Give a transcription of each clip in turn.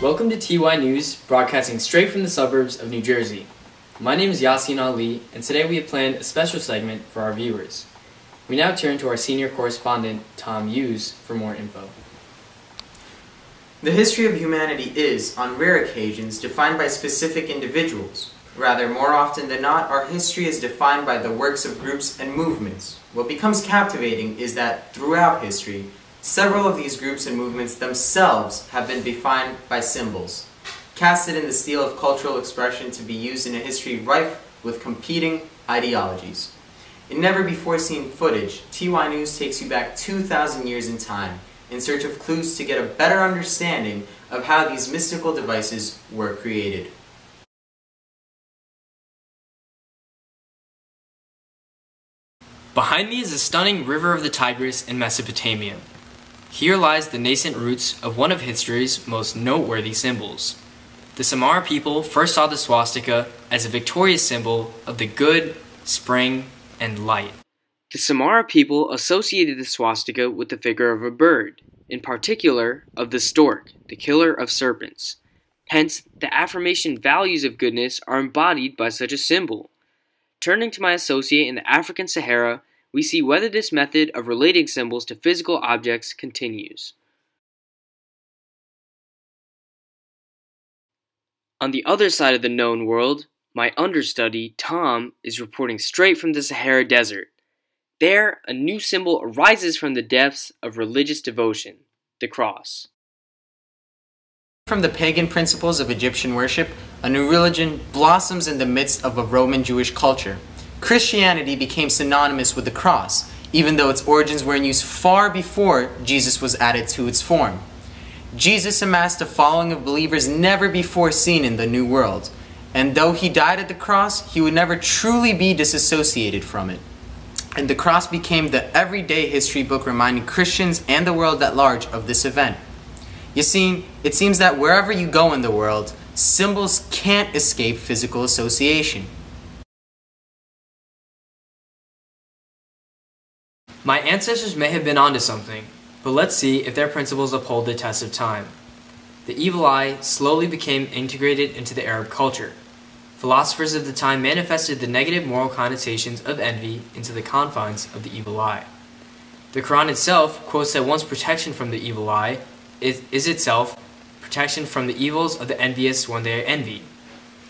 Welcome to TY News, broadcasting straight from the suburbs of New Jersey. My name is Yasin Ali, and today we have planned a special segment for our viewers. We now turn to our senior correspondent, Tom Hughes, for more info. The history of humanity is, on rare occasions, defined by specific individuals. Rather, more often than not, our history is defined by the works of groups and movements. What becomes captivating is that, throughout history, several of these groups and movements themselves have been defined by symbols, casted in the steel of cultural expression to be used in a history rife with competing ideologies. In never-before-seen footage, TY News takes you back 2,000 years in time in search of clues to get a better understanding of how these mystical devices were created. Behind me is the stunning River of the Tigris in Mesopotamia. Here lies the nascent roots of one of history's most noteworthy symbols. The Samara people first saw the swastika as a victorious symbol of the good, spring, and light. The Samara people associated the swastika with the figure of a bird, in particular of the stork, the killer of serpents. Hence, the affirmation values of goodness are embodied by such a symbol. Turning to my associate in the African Sahara, we see whether this method of relating symbols to physical objects continues. On the other side of the known world, my understudy, Tom, is reporting straight from the Sahara Desert. There, a new symbol arises from the depths of religious devotion, the cross. From the pagan principles of Egyptian worship, a new religion blossoms in the midst of a Roman Jewish culture. Christianity became synonymous with the cross, even though its origins were in use far before Jesus was added to its form. Jesus amassed a following of believers never before seen in the New World, and though he died at the cross, he would never truly be disassociated from it. And the cross became the everyday history book reminding Christians and the world at large of this event. You see, it seems that wherever you go in the world, symbols can't escape physical association. My ancestors may have been onto something, but let's see if their principles uphold the test of time. The evil eye slowly became integrated into the Arab culture. Philosophers of the time manifested the negative moral connotations of envy into the confines of the evil eye. The Quran itself quotes that one's protection from the evil eye is itself protection from the evils of the envious when they envy.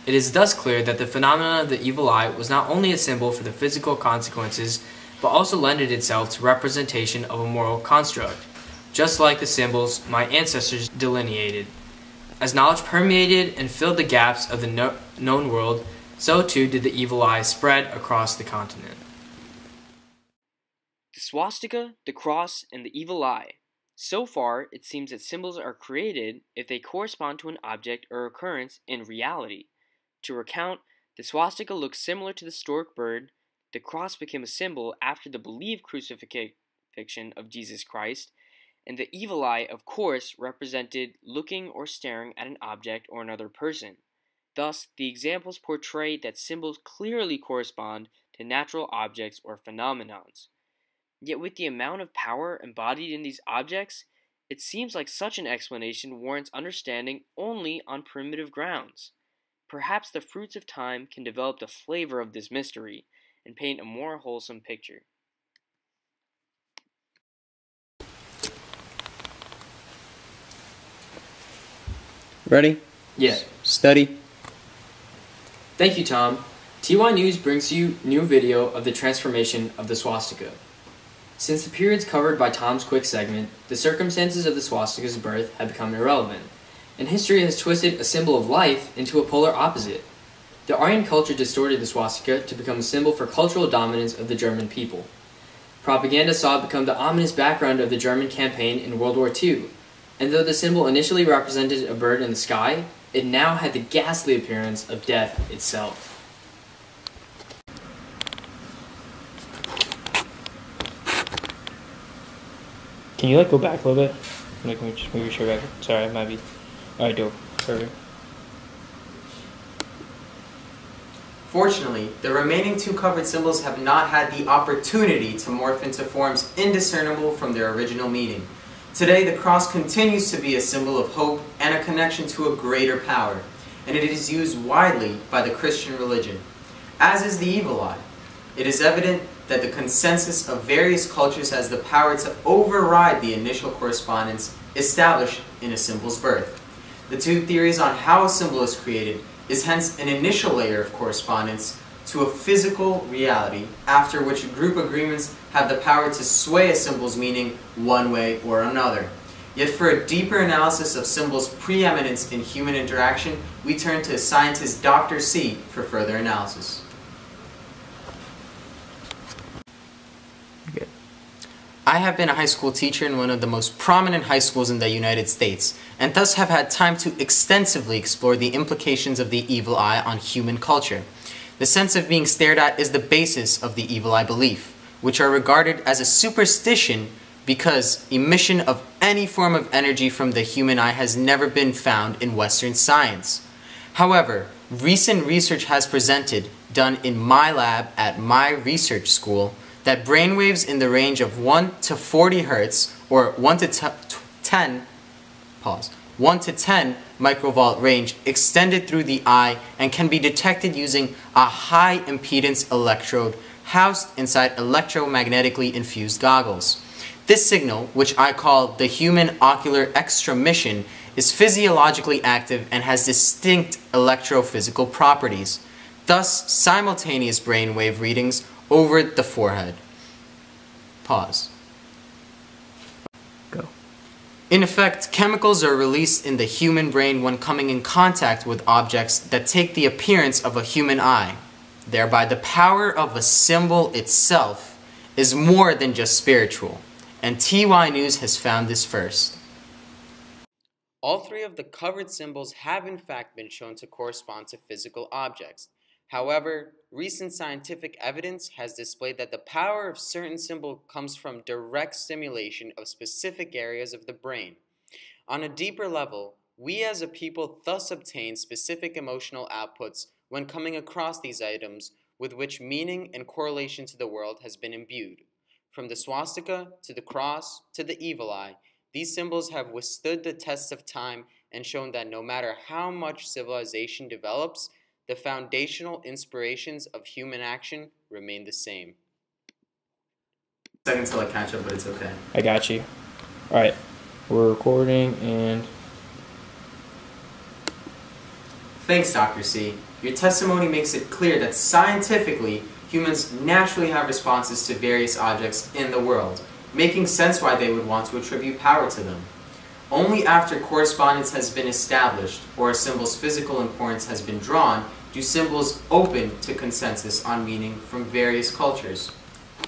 It is thus clear that the phenomenon of the evil eye was not only a symbol for the physical consequences, but also lended itself to representation of a moral construct, just like the symbols my ancestors delineated. As knowledge permeated and filled the gaps of the known world, so too did the evil eye spread across the continent. The swastika, the cross, and the evil eye. So far, it seems that symbols are created if they correspond to an object or occurrence in reality. To recount, the swastika looks similar to the stork bird. The cross became a symbol after the believed crucifixion of Jesus Christ, and the evil eye, of course, represented looking or staring at an object or another person. Thus, the examples portray that symbols clearly correspond to natural objects or phenomenons. Yet with the amount of power embodied in these objects, it seems like such an explanation warrants understanding only on primitive grounds. Perhaps the fruits of time can develop the flavor of this mystery and paint a more wholesome picture. Ready? Yeah. Steady. Thank you, Tom. TY News brings you new video of the transformation of the swastika. Since the periods covered by Tom's quick segment, the circumstances of the swastika's birth have become irrelevant, and history has twisted a symbol of life into a polar opposite. The Aryan culture distorted the swastika to become a symbol for cultural dominance of the German people. Propaganda saw it become the ominous background of the German campaign in World War II, and though the symbol initially represented a bird in the sky, it now had the ghastly appearance of death itself. Can you go back a little bit? Can we just move your chair back? Sorry, it might be. Alright, do. Perfect. Fortunately, the remaining two covered symbols have not had the opportunity to morph into forms indiscernible from their original meaning. Today, the cross continues to be a symbol of hope and a connection to a greater power, and it is used widely by the Christian religion, as is the evil eye. It is evident that the consensus of various cultures has the power to override the initial correspondence established in a symbol's birth. The two theories on how a symbol is created is hence an initial layer of correspondence to a physical reality, after which group agreements have the power to sway a symbol's meaning one way or another. Yet for a deeper analysis of symbols' preeminence in human interaction, we turn to scientist Dr. C for further analysis. I have been a high school teacher in one of the most prominent high schools in the United States, and thus have had time to extensively explore the implications of the evil eye on human culture. The sense of being stared at is the basis of the evil eye belief, which are regarded as a superstition because emission of any form of energy from the human eye has never been found in Western science. However, recent research has presented, done in my lab at my research school, that brainwaves in the range of 1 to 40 hertz, or 1 to 10 microvolt range extended through the eye and can be detected using a high impedance electrode housed inside electromagnetically infused goggles. This signal, which I call the human ocular extramission, is physiologically active and has distinct electrophysical properties, thus simultaneous brainwave readings over the forehead. Pause. Go. In effect, chemicals are released in the human brain when coming in contact with objects that take the appearance of a human eye. Thereby, the power of a symbol itself is more than just spiritual, and TY News has found this first. All three of the covered symbols have in fact been shown to correspond to physical objects. However, recent scientific evidence has displayed that the power of certain symbols comes from direct stimulation of specific areas of the brain. On a deeper level, we as a people thus obtain specific emotional outputs when coming across these items with which meaning and correlation to the world has been imbued. From the swastika to the cross to the evil eye, these symbols have withstood the test of time and shown that no matter how much civilization develops, the foundational inspirations of human action remain the same. Second till I catch up, but it's okay. I got you. Alright, we're recording and... Thanks, Dr. C. Your testimony makes it clear that scientifically, humans naturally have responses to various objects in the world, making sense why they would want to attribute power to them. Only after correspondence has been established, or a symbol's physical importance has been drawn, do symbols open to consensus on meaning from various cultures.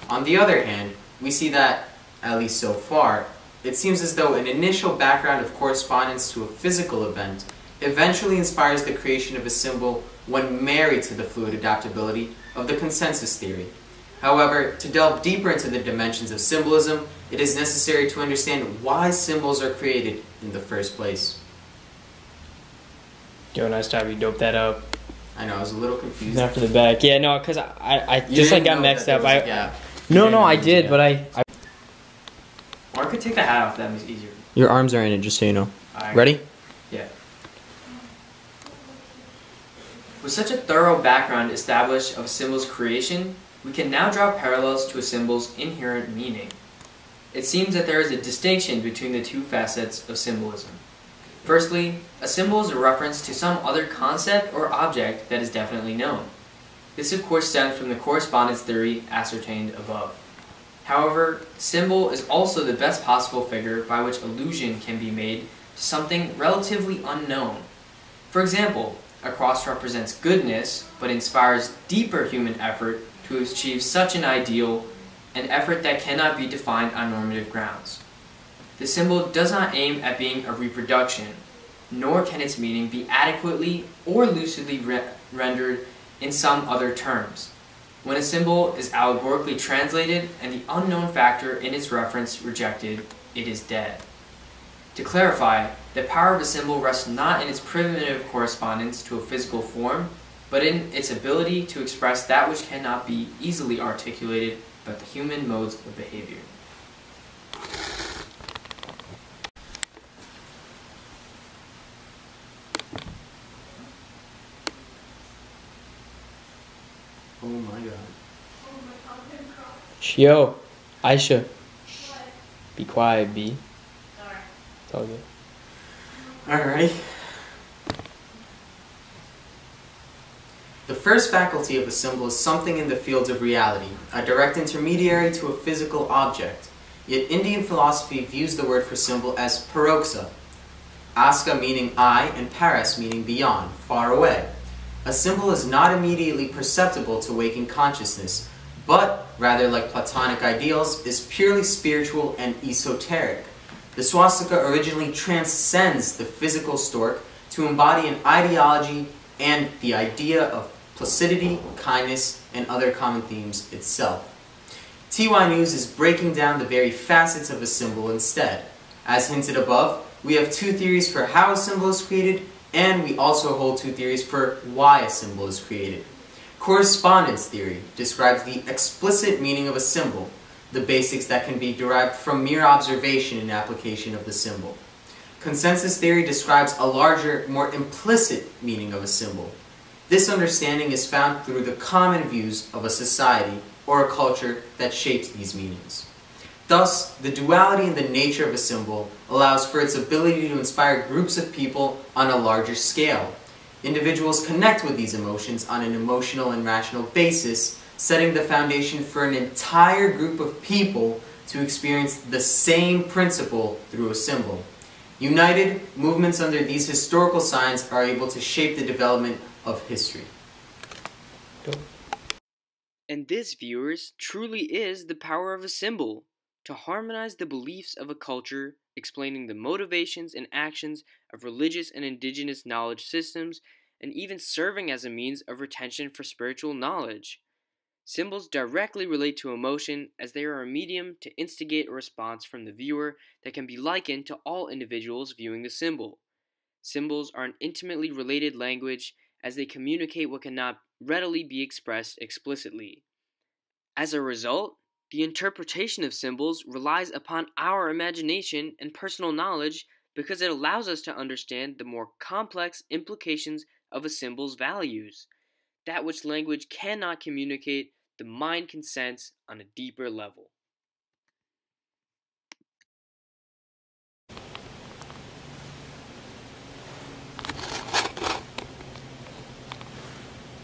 On the other hand, we see that, at least so far, it seems as though an initial background of correspondence to a physical event eventually inspires the creation of a symbol when married to the fluid adaptability of the consensus theory. However, to delve deeper into the dimensions of symbolism, it is necessary to understand why symbols are created in the first place. Yo, nice job, you doped that up. I know, I was a little confused. After the back. Yeah, no, because I just like got mixed up. No, I did, but I... Or I could take the hat off, that makes it easier. Your arms are in it, just so you know. Right. Ready? Yeah. With such a thorough background established of a symbol's creation, we can now draw parallels to a symbol's inherent meaning. It seems that there is a distinction between the two facets of symbolism. Firstly, a symbol is a reference to some other concept or object that is definitely known. This of course stems from the correspondence theory ascertained above. However, symbol is also the best possible figure by which allusion can be made to something relatively unknown. For example, a cross represents goodness, but inspires deeper human effort to achieve such an ideal, an effort that cannot be defined on normative grounds. The symbol does not aim at being a reproduction, nor can its meaning be adequately or lucidly rendered in some other terms. When a symbol is allegorically translated and the unknown factor in its reference rejected, it is dead. To clarify, the power of a symbol rests not in its primitive correspondence to a physical form, but in its ability to express that which cannot be easily articulated by the human modes of behavior. Yo, Aisha. Be quiet, B. Alright. It's all good. Alright. The first faculty of a symbol is something in the fields of reality, a direct intermediary to a physical object. Yet Indian philosophy views the word for symbol as paroksa, aska meaning eye and paras meaning beyond, far away. A symbol is not immediately perceptible to waking consciousness, but, rather like Platonic ideals, is purely spiritual and esoteric. The swastika originally transcends the physical stork to embody an ideology and the idea of placidity, kindness, and other common themes itself. TY News is breaking down the very facets of a symbol instead. As hinted above, we have two theories for how a symbol is created, and we also hold two theories for why a symbol is created. Correspondence theory describes the explicit meaning of a symbol, the basics that can be derived from mere observation and application of the symbol. Consensus theory describes a larger, more implicit meaning of a symbol. This understanding is found through the common views of a society or a culture that shapes these meanings. Thus, the duality in the nature of a symbol allows for its ability to inspire groups of people on a larger scale. Individuals connect with these emotions on an emotional and rational basis, setting the foundation for an entire group of people to experience the same principle through a symbol. United, movements under these historical signs are able to shape the development of history. And this, viewers, truly is the power of a symbol, to harmonize the beliefs of a culture, explaining the motivations and actions of religious and indigenous knowledge systems, and even serving as a means of retention for spiritual knowledge. Symbols directly relate to emotion, as they are a medium to instigate a response from the viewer that can be likened to all individuals viewing the symbol. Symbols are an intimately related language, as they communicate what cannot readily be expressed explicitly. As a result, the interpretation of symbols relies upon our imagination and personal knowledge because it allows us to understand the more complex implications of a symbol's values. That which language cannot communicate, the mind can sense on a deeper level.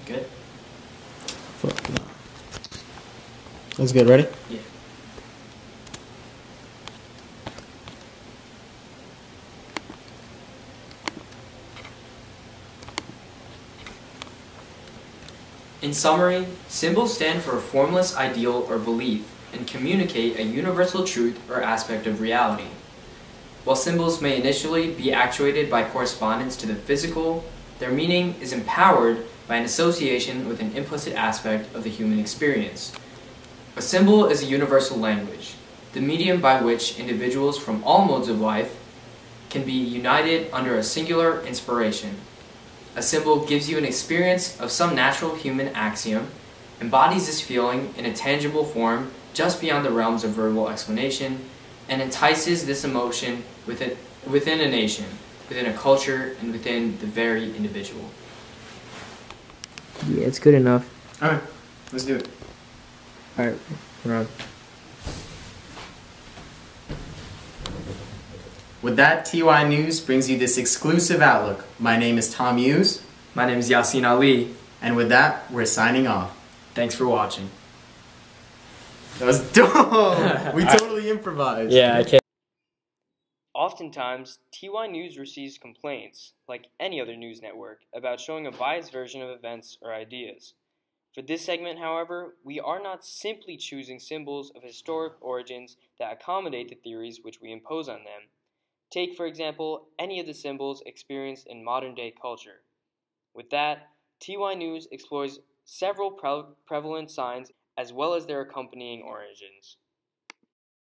Good? Fuck no. That's good. Ready? Yeah. In summary, symbols stand for a formless ideal or belief and communicate a universal truth or aspect of reality. While symbols may initially be actuated by correspondence to the physical, their meaning is empowered by an association with an implicit aspect of the human experience. A symbol is a universal language, the medium by which individuals from all modes of life can be united under a singular inspiration. A symbol gives you an experience of some natural human axiom, embodies this feeling in a tangible form just beyond the realms of verbal explanation, and entices this emotion within a nation, within a culture, and within the very individual. Yeah, it's good enough. Alright, let's do it. Alright, we're on. With that, TY News brings you this exclusive outlook. My name is Tom Hughes. My name is Yasin Ali. And with that, we're signing off. Thanks for watching. That was dope! We totally improvised. Yeah, I can't. Oftentimes, TY News receives complaints, like any other news network, about showing a biased version of events or ideas. For this segment, however, we are not simply choosing symbols of historic origins that accommodate the theories which we impose on them. Take, for example, any of the symbols experienced in modern-day culture. With that, TY News explores several prevalent signs as well as their accompanying origins.